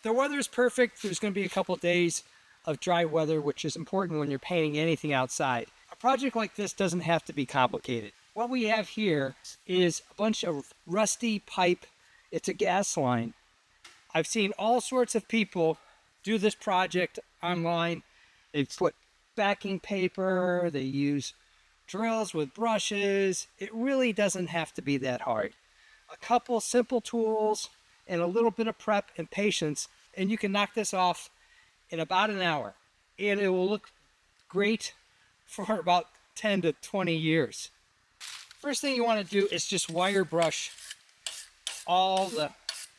The weather is perfect. There's going to be a couple of days of dry weather, which is important when you're painting anything outside. A project like this doesn't have to be complicated. What we have here is a bunch of rusty pipe. It's a gas line. I've seen all sorts of people do this project online. They've put backing paper, they use drills with brushes. It really doesn't have to be that hard. A couple simple tools and a little bit of prep and patience, and you can knock this off in about an hour. And it will look great for about 10 to 20 years. First thing you want to do is just wire brush all the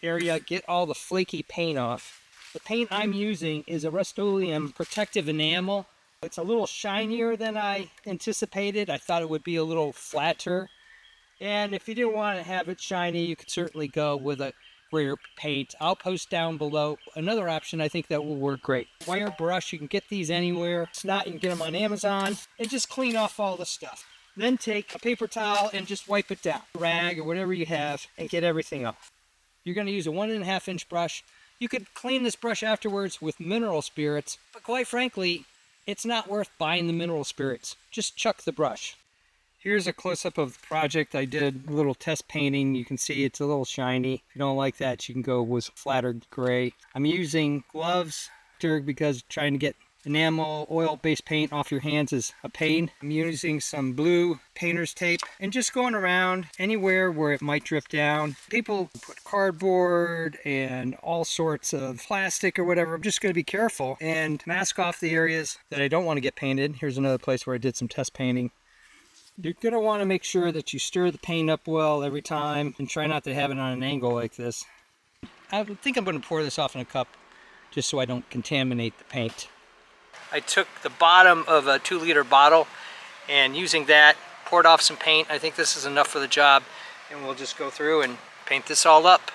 area, get all the flaky paint off. The paint I'm using is a Rust-Oleum protective enamel. It's a little shinier than I anticipated. I thought it would be a little flatter. And if you didn't want to have it shiny, you could certainly go with a grayer paint. I'll post down below another option I think that will work great. Wire brush, you can get these anywhere. If not, you can get them on Amazon, and just clean off all the stuff. Then take a paper towel and just wipe it down, rag or whatever you have, and get everything off. You're going to use a 1.5 inch brush. You could clean this brush afterwards with mineral spirits, but quite frankly, it's not worth buying the mineral spirits. Just chuck the brush. Here's a close-up of the project. I did a little test painting. You can see it's a little shiny. If you don't like that, you can go with flattered gray. I'm using gloves because trying to get enamel oil-based paint off your hands is a pain. I'm using some blue painter's tape and just going around anywhere where it might drip down. People put cardboard and all sorts of plastic or whatever. I'm just going to be careful and mask off the areas that I don't want to get painted. Here's another place where I did some test painting. You're going to want to make sure that you stir the paint up well every time and try not to have it on an angle like this. I think I'm going to pour this off in a cup just so I don't contaminate the paint. I took the bottom of a 2-liter bottle and using that poured off some paint. I think this is enough for the job, and we'll just go through and paint this all up.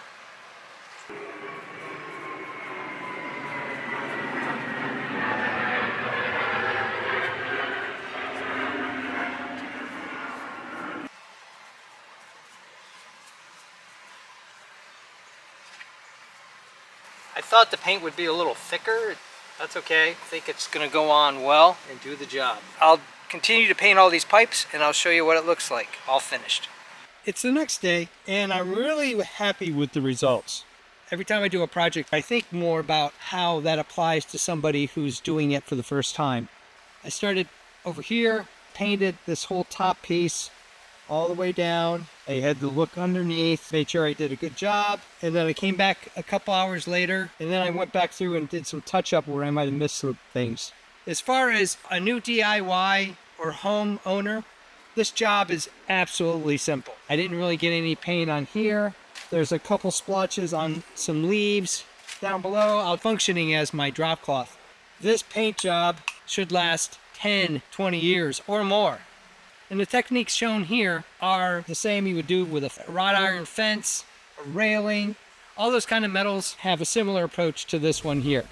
I thought the paint would be a little thicker. That's okay. I think it's going to go on well and do the job. I'll continue to paint all these pipes and I'll show you what it looks like all finished. It's the next day and I'm really happy with the results. Every time I do a project, I think more about how that applies to somebody who's doing it for the first time. I started over here, painted this whole top piece all the way down. I had to look underneath, made sure I did a good job, and then I came back a couple hours later, and then I went back through and did some touch-up where I might have missed some things. As far as a new DIY or home owner, this job is absolutely simple. I didn't really get any paint on here. There's a couple splotches on some leaves down below, out functioning as my drop cloth. This paint job should last 10, 20 years or more. And the techniques shown here are the same you would do with a wrought iron fence, a railing. All those kind of metals have a similar approach to this one here.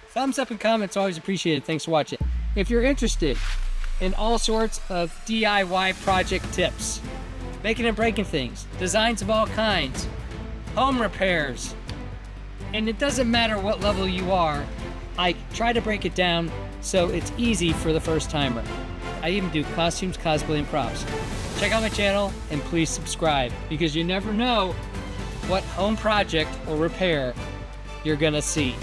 Thumbs up and comments always appreciated. Thanks for watching. If you're interested in all sorts of DIY project tips, making and breaking things, designs of all kinds, home repairs, and it doesn't matter what level you are, I try to break it down so it's easy for the first timer. I even do costumes, cosplay, and props. Check out my channel and please subscribe because you never know what home project or repair you're gonna see.